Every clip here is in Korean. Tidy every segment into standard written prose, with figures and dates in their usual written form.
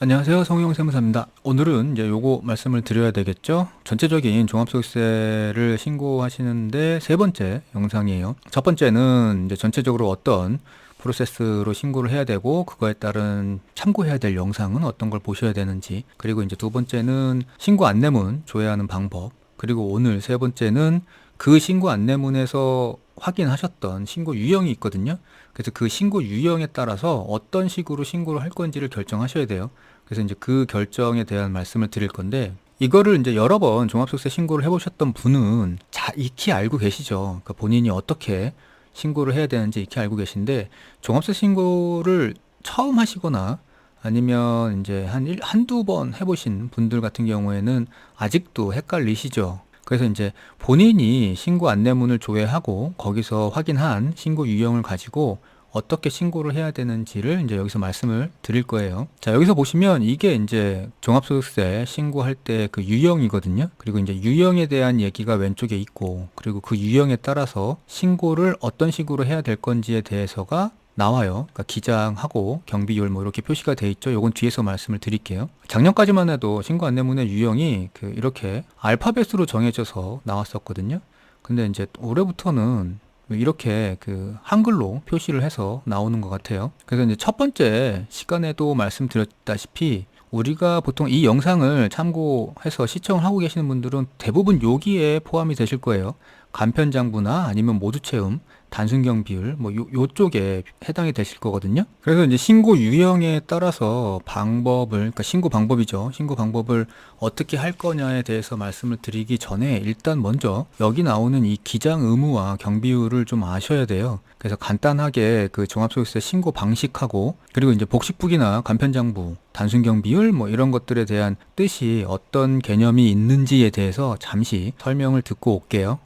안녕하세요. 성형세무사입니다. 오늘은 이제 요거 말씀을 드려야 되겠죠? 전체적인 종합소득세를 신고하시는데 세 번째 영상이에요. 첫 번째는 이제 전체적으로 어떤 프로세스로 신고를 해야 되고 그거에 따른 참고해야 될 영상은 어떤 걸 보셔야 되는지, 그리고 이제 두 번째는 신고 안내문 조회하는 방법, 그리고 오늘 세 번째는 그 신고 안내문에서 확인하셨던 신고 유형이 있거든요. 그래서 그 신고 유형에 따라서 어떤 식으로 신고를 할 건지를 결정하셔야 돼요. 그래서 이제 그 결정에 대한 말씀을 드릴 건데, 이거를 이제 여러 번 종합소득세 신고를 해보셨던 분은 익히 알고 계시죠. 그러니까 본인이 어떻게 신고를 해야 되는지 익히 알고 계신데, 종합세세 신고를 처음 하시거나 아니면 이제 한두 번 해보신 분들 같은 경우에는 아직도 헷갈리시죠. 그래서 이제 본인이 신고 안내문을 조회하고 거기서 확인한 신고 유형을 가지고 어떻게 신고를 해야 되는지를 이제 여기서 말씀을 드릴 거예요. 자, 여기서 보시면 이게 이제 종합소득세 신고할 때 그 유형이거든요. 그리고 이제 유형에 대한 얘기가 왼쪽에 있고, 그리고 그 유형에 따라서 신고를 어떤 식으로 해야 될 건지에 대해서가 나와요. 그러니까 기장하고 경비율 뭐 이렇게 표시가 돼 있죠. 요건 뒤에서 말씀을 드릴게요. 작년까지만 해도 신고 안내문의 유형이 이렇게 알파벳으로 정해져서 나왔었거든요. 근데 이제 올해부터는 이렇게 한글로 표시를 해서 나오는 것 같아요. 그래서 이제 첫 번째 시간에도 말씀드렸다시피 우리가 보통 이 영상을 참고해서 시청을 하고 계시는 분들은 대부분 여기에 포함이 되실 거예요. 간편장부나 아니면 모두채움, 단순경비율 뭐 요쪽에 해당이 되실 거거든요. 그래서 이제 신고 유형에 따라서 방법을, 그러니까 신고 방법이죠. 신고 방법을 어떻게 할 거냐에 대해서 말씀을 드리기 전에 일단 먼저 여기 나오는 이 기장 의무와 경비율을 좀 아셔야 돼요. 그래서 간단하게 그 종합소득세 신고 방식하고, 그리고 이제 복식부기나 간편장부, 단순경비율 뭐 이런 것들에 대한 뜻이 어떤 개념이 있는지에 대해서 잠시 설명을 듣고 올게요.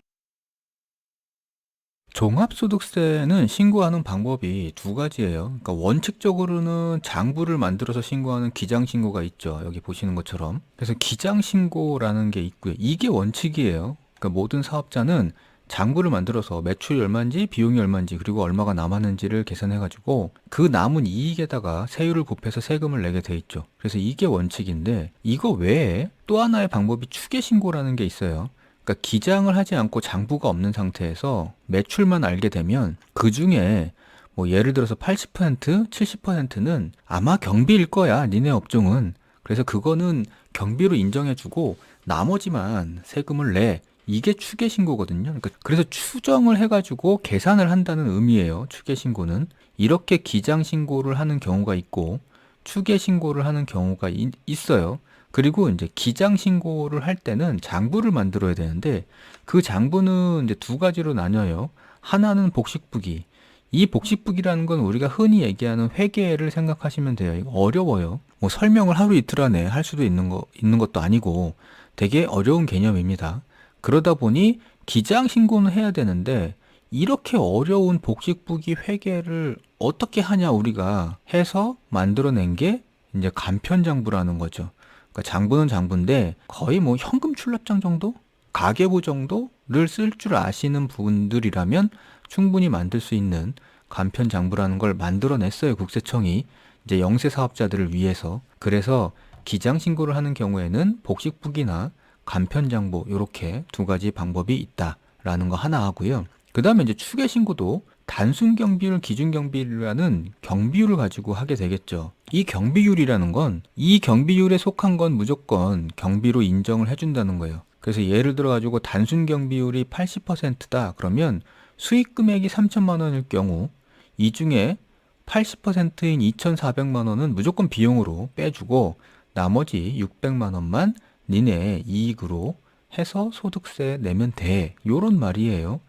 종합소득세는 신고하는 방법이 두 가지예요. 그러니까 원칙적으로는 장부를 만들어서 신고하는 기장신고가 있죠. 여기 보시는 것처럼. 그래서 기장신고라는 게 있고요. 이게 원칙이에요. 그러니까 모든 사업자는 장부를 만들어서 매출이 얼마인지, 비용이 얼마인지, 그리고 얼마가 남았는지를 계산해가지고 그 남은 이익에다가 세율을 곱해서 세금을 내게 돼 있죠. 그래서 이게 원칙인데, 이거 외에 또 하나의 방법이 추계신고라는 게 있어요. 그러니까 기장을 하지 않고 장부가 없는 상태에서 매출만 알게 되면 그 중에 뭐 예를 들어서 80%, 70%는 아마 경비일 거야, 니네 업종은. 그래서 그거는 경비로 인정해주고 나머지만 세금을 내. 이게 추계신고거든요. 그러니까 그래서 추정을 해가지고 계산을 한다는 의미예요. 추계신고는. 이렇게 기장신고를 하는 경우가 있고 추계신고를 하는 경우가 있어요. 그리고 이제 기장 신고를 할 때는 장부를 만들어야 되는데, 그 장부는 이제 두 가지로 나뉘어요. 하나는 복식부기. 이 복식부기라는 건 우리가 흔히 얘기하는 회계를 생각하시면 돼요. 이거 어려워요. 뭐 설명을 하루 이틀 안에 할 수도 있는 것도 아니고 되게 어려운 개념입니다. 그러다 보니 기장 신고는 해야 되는데, 이렇게 어려운 복식부기 회계를 어떻게 하냐 우리가 해서 만들어낸 게 이제 간편장부라는 거죠. 그러니까 장부는 장부인데 거의 뭐 현금 출납장 정도? 가계부 정도를 쓸 줄 아시는 분들이라면 충분히 만들 수 있는 간편장부라는 걸 만들어냈어요. 국세청이 이제 영세 사업자들을 위해서. 그래서 기장 신고를 하는 경우에는 복식부기나 간편장부 이렇게 두 가지 방법이 있다라는 거 하나 하고요. 그 다음에 이제 추계신고도 단순 경비율, 기준 경비율이라는 경비율을 가지고 하게 되겠죠. 이 경비율이라는 건 이 경비율에 속한 건 무조건 경비로 인정을 해준다는 거예요. 그래서 예를 들어 가지고 단순 경비율이 80%다 그러면 수익 금액이 3천만 원일 경우 이 중에 80%인 2,400만 원은 무조건 비용으로 빼주고 나머지 600만 원만 니네 이익으로 해서 소득세 내면 돼. 요런 말이에요.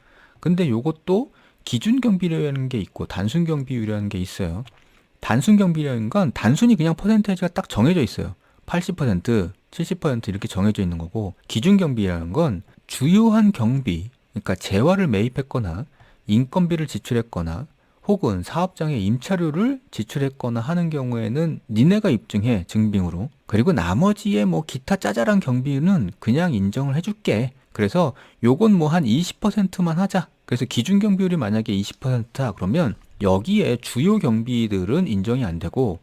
근데 요것도 기준 경비율이라는 게 있고 단순 경비율이라는 게 있어요. 단순 경비율이라는 건 단순히 그냥 퍼센테이지가 딱 정해져 있어요. 80%, 70% 이렇게 정해져 있는 거고, 기준 경비라는 건 주요한 경비, 그러니까 재화를 매입했거나 인건비를 지출했거나 혹은 사업장에 임차료를 지출했거나 하는 경우에는 니네가 입증해, 증빙으로. 그리고 나머지의 뭐 기타 짜잘한 경비는 그냥 인정을 해줄게. 그래서 요건 뭐 한 20%만 하자. 그래서 기준 경비율이 만약에 20%다 그러면 여기에 주요 경비들은 인정이 안 되고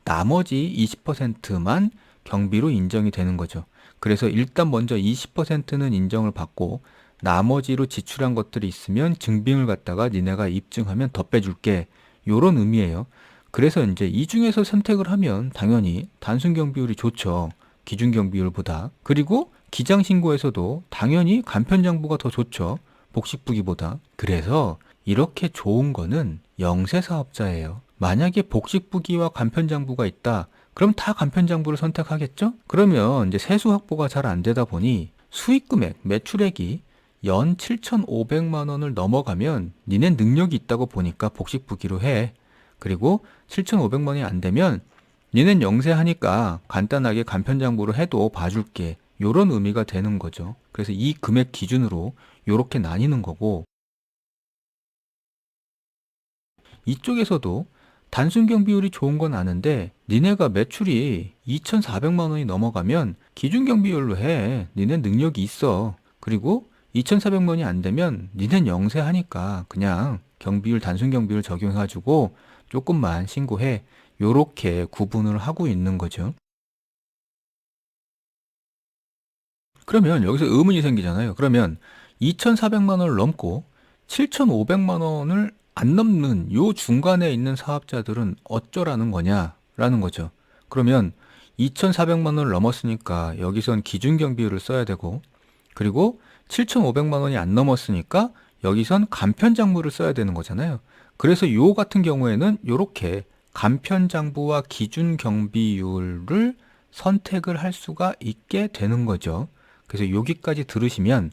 나머지 20%만 경비로 인정이 되는 거죠. 그래서 일단 먼저 20%는 인정을 받고 나머지로 지출한 것들이 있으면 증빙을 갖다가 니네가 입증하면 더 빼줄게. 요런 의미예요. 그래서 이제 이 중에서 선택을 하면 당연히 단순 경비율이 좋죠. 기준 경비율보다. 그리고 기장 신고에서도 당연히 간편장부가 더 좋죠. 복식부기보다. 그래서 이렇게 좋은 거는 영세 사업자예요. 만약에 복식부기와 간편장부가 있다. 그럼 다 간편장부를 선택하겠죠? 그러면 이제 세수 확보가 잘 안 되다 보니 수익 금액, 매출액이 연 7,500만 원을 넘어가면 니네 능력이 있다고 보니까 복식부기로 해. 그리고 7,500만 원이 안 되면 니넨 영세하니까 간단하게 간편장부로 해도 봐줄게. 요런 의미가 되는 거죠. 그래서 이 금액 기준으로 요렇게 나뉘는 거고, 이쪽에서도 단순 경비율이 좋은 건 아는데 니네가 매출이 2,400만 원이 넘어가면 기준 경비율로 해. 니네 능력이 있어. 그리고 2,400만 원이 안 되면 니넨 영세하니까 그냥 경비율 단순 경비율 적용해가지고 조금만 신고해. 요렇게 구분을 하고 있는 거죠. 그러면 여기서 의문이 생기잖아요. 그러면 2,400만 원을 넘고 7,500만 원을 안 넘는 요 중간에 있는 사업자들은 어쩌라는 거냐라는 거죠. 그러면 2,400만 원을 넘었으니까 여기선 기준 경비율을 써야 되고, 그리고 7,500만 원이 안 넘었으니까 여기선 간편장부를 써야 되는 거잖아요. 그래서 요 같은 경우에는 요렇게 간편장부와 기준 경비율을 선택을 할 수가 있게 되는 거죠. 그래서 여기까지 들으시면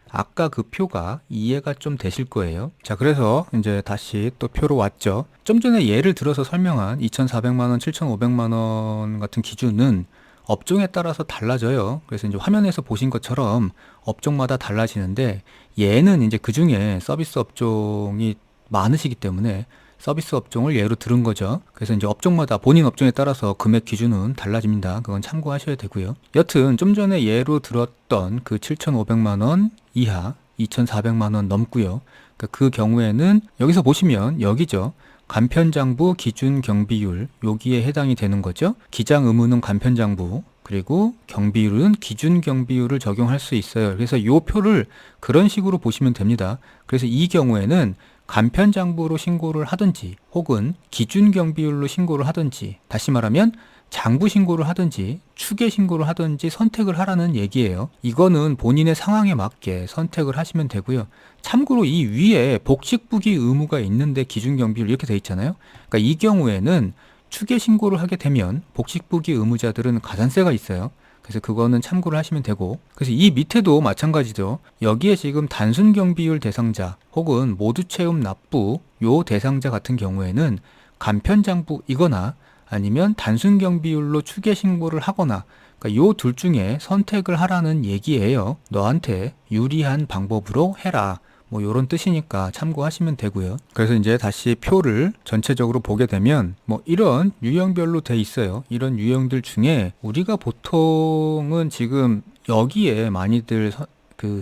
아까 그 표가 이해가 좀 되실 거예요. 자, 그래서 이제 다시 또 표로 왔죠. 좀 전에 예를 들어서 설명한 2,400만 원, 7,500만 원 같은 기준은 업종에 따라서 달라져요. 그래서 이제 화면에서 보신 것처럼 업종마다 달라지는데, 얘는 이제 그 중에 서비스 업종이 많으시기 때문에 서비스 업종을 예로 들은 거죠. 그래서 이제 업종마다 본인 업종에 따라서 금액 기준은 달라집니다. 그건 참고하셔야 되고요. 여튼 좀 전에 예로 들었던 그 7,500만 원 이하 2,400만 원 넘고요. 그 경우에는 여기서 보시면 여기죠. 간편장부 기준 경비율, 여기에 해당이 되는 거죠. 기장 의무는 간편장부, 그리고 경비율은 기준 경비율을 적용할 수 있어요. 그래서 이 표를 그런 식으로 보시면 됩니다. 그래서 이 경우에는 간편장부로 신고를 하든지 혹은 기준 경비율로 신고를 하든지, 다시 말하면 장부 신고를 하든지 추계 신고를 하든지 선택을 하라는 얘기예요. 이거는 본인의 상황에 맞게 선택을 하시면 되고요. 참고로 이 위에 복식부기 의무가 있는데 기준 경비율 이렇게 돼 있잖아요. 그러니까 이 경우에는 추계 신고를 하게 되면 복식부기 의무자들은 가산세가 있어요. 그래서 그거는 참고를 하시면 되고, 그래서 이 밑에도 마찬가지죠. 여기에 지금 단순 경비율 대상자 혹은 모두 채움 납부 요 대상자 같은 경우에는 간편장부이거나 아니면 단순 경비율로 추계 신고를 하거나, 그러니까 요 둘 중에 선택을 하라는 얘기예요. 너한테 유리한 방법으로 해라. 뭐 요런 뜻이니까 참고하시면 되고요. 그래서 이제 다시 표를 전체적으로 보게 되면 뭐 이런 유형별로 돼 있어요. 이런 유형들 중에 우리가 보통은 지금 여기에 많이들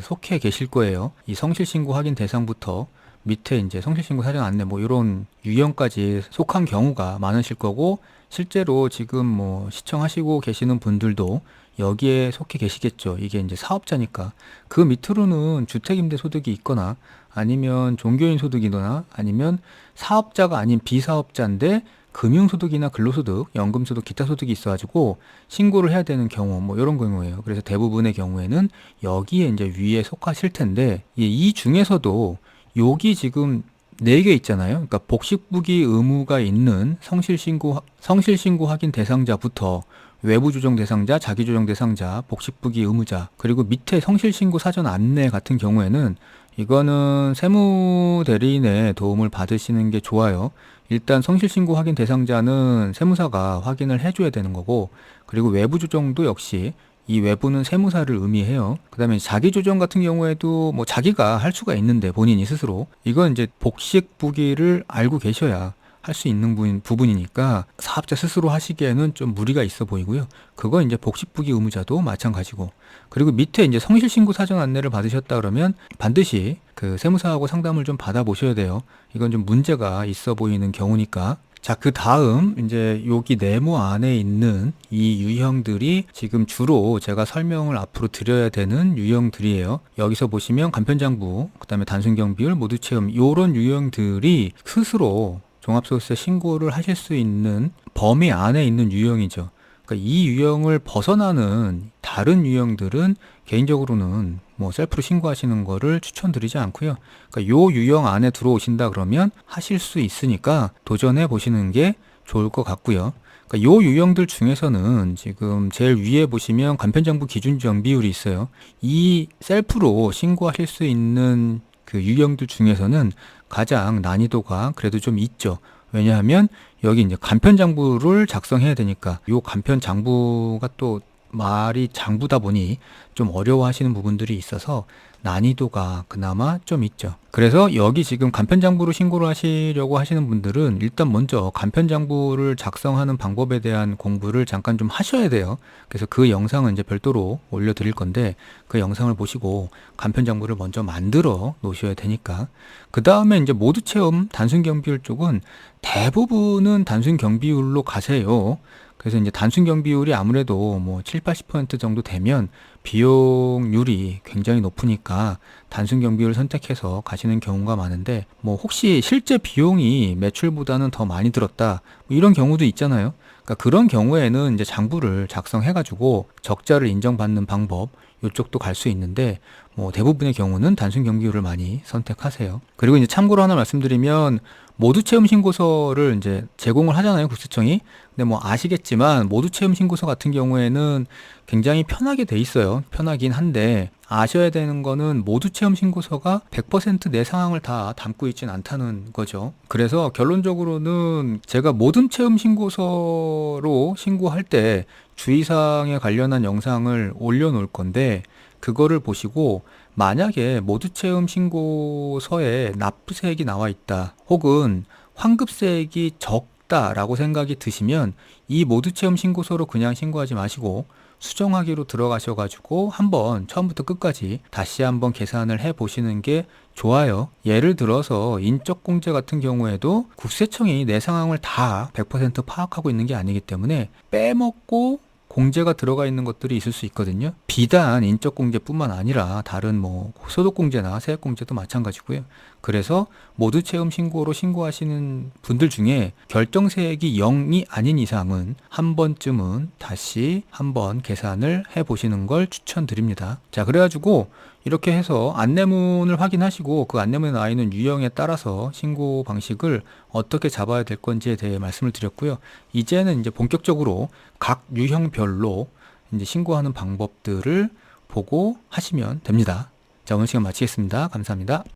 속해 계실 거예요. 이 성실신고 확인 대상부터 밑에 이제 성실신고 사전 안내 뭐 이런 유형까지 속한 경우가 많으실 거고, 실제로 지금 뭐 시청하시고 계시는 분들도 여기에 속해 계시겠죠. 이게 이제 사업자니까. 그 밑으로는 주택임대소득이 있거나 아니면 종교인 소득이거나 아니면 사업자가 아닌 비사업자인데 금융소득이나 근로소득, 연금소득, 기타 소득이 있어가지고 신고를 해야 되는 경우, 뭐 이런 경우예요. 그래서 대부분의 경우에는 여기에 이제 위에 속하실 텐데, 이 중에서도 여기 지금 4개 있잖아요. 그러니까 복식부기 의무가 있는 성실신고 확인 대상자부터 외부 조정 대상자, 자기 조정 대상자, 복식부기 의무자, 그리고 밑에 성실신고 사전 안내 같은 경우에는 이거는 세무대리인의 도움을 받으시는 게 좋아요. 일단 성실신고 확인 대상자는 세무사가 확인을 해줘야 되는 거고, 그리고 외부 조정도 역시 이 외부는 세무사를 의미해요. 그 다음에 자기조정 같은 경우에도 뭐 자기가 할 수가 있는데 본인이 스스로, 이건 이제 복식부기를 알고 계셔야 할 수 있는 부분이니까 사업자 스스로 하시기에는 좀 무리가 있어 보이고요. 그거 이제 복식부기 의무자도 마찬가지고, 그리고 밑에 이제 성실신고 사전 안내를 받으셨다 그러면 반드시 그 세무사하고 상담을 좀 받아보셔야 돼요. 이건 좀 문제가 있어 보이는 경우니까 자, 그 다음 이제 여기 네모 안에 있는 이 유형들이 지금 주로 제가 설명을 앞으로 드려야 되는 유형들이에요. 여기서 보시면 간편장부, 그다음에 단순경비율, 모두체험 요런 유형들이 스스로 종합소득세 신고를 하실 수 있는 범위 안에 있는 유형이죠. 그러니까 이 유형을 벗어나는 다른 유형들은 개인적으로는 뭐 셀프로 신고하시는 거를 추천드리지 않고요. 그러니까 요 유형 안에 들어오신다 그러면 하실 수 있으니까 도전해 보시는 게 좋을 것 같고요. 그러니까 요 유형들 중에서는 지금 제일 위에 보시면 간편장부 기준지정 비율이 있어요. 이 셀프로 신고하실 수 있는 그 유형들 중에서는 가장 난이도가 그래도 좀 있죠. 왜냐하면 여기 이제 간편장부를 작성해야 되니까 요 간편장부가 또 말이 장부다 보니 좀 어려워하시는 부분들이 있어서 난이도가 그나마 좀 있죠. 그래서 여기 지금 간편장부로 신고를 하시려고 하시는 분들은 일단 먼저 간편장부를 작성하는 방법에 대한 공부를 잠깐 좀 하셔야 돼요. 그래서 그 영상은 이제 별도로 올려드릴 건데 그 영상을 보시고 간편장부를 먼저 만들어 놓으셔야 되니까. 그 다음에 이제 모두체험 단순경비율 쪽은 대부분은 단순경비율로 가세요. 그래서 이제 단순경비율이 아무래도 뭐 7, 80% 정도 되면 비용률이 굉장히 높으니까 단순경비율 선택해서 가시는 경우가 많은데, 뭐 혹시 실제 비용이 매출보다는 더 많이 들었다 뭐 이런 경우도 있잖아요. 그러니까 그런 경우에는 이제 장부를 작성해 가지고 적자를 인정받는 방법 이쪽도 갈 수 있는데, 뭐 대부분의 경우는 단순경비율을 많이 선택하세요. 그리고 이제 참고로 하나 말씀드리면, 모두체험 신고서를 이제 제공을 하잖아요, 국세청이. 근데 뭐 아시겠지만 모두체험 신고서 같은 경우에는 굉장히 편하게 돼 있어요. 편하긴 한데 아셔야 되는 거는 모두체험 신고서가 100% 내 상황을 다 담고 있진 않다는 거죠. 그래서 결론적으로는 제가 모든 체험 신고서로 신고할 때 주의사항에 관련한 영상을 올려놓을 건데, 그거를 보시고 만약에 모두체험 신고서에 납부세액이 나와 있다, 혹은 환급세액이 적다라고 생각이 드시면 이 모두체험 신고서로 그냥 신고하지 마시고 수정하기로 들어가셔가지고 한번 처음부터 끝까지 다시 한번 계산을 해 보시는 게 좋아요. 예를 들어서 인적공제 같은 경우에도 국세청이 내 상황을 다 100% 파악하고 있는 게 아니기 때문에 빼먹고 공제가 들어가 있는 것들이 있을 수 있거든요. 비단 인적공제뿐만 아니라 다른 뭐 소득공제나 세액공제도 마찬가지고요. 그래서 모두체험 신고로 신고하시는 분들 중에 결정세액이 0이 아닌 이상은 한 번쯤은 다시 한번 계산을 해 보시는 걸 추천드립니다. 자, 그래가지고 이렇게 해서 안내문을 확인하시고 그 안내문에 나와 있는 유형에 따라서 신고 방식을 어떻게 잡아야 될 건지에 대해 말씀을 드렸고요. 이제는 이제 본격적으로 각 유형별로 이제 신고하는 방법들을 보고 하시면 됩니다. 자, 오늘 시간 마치겠습니다. 감사합니다.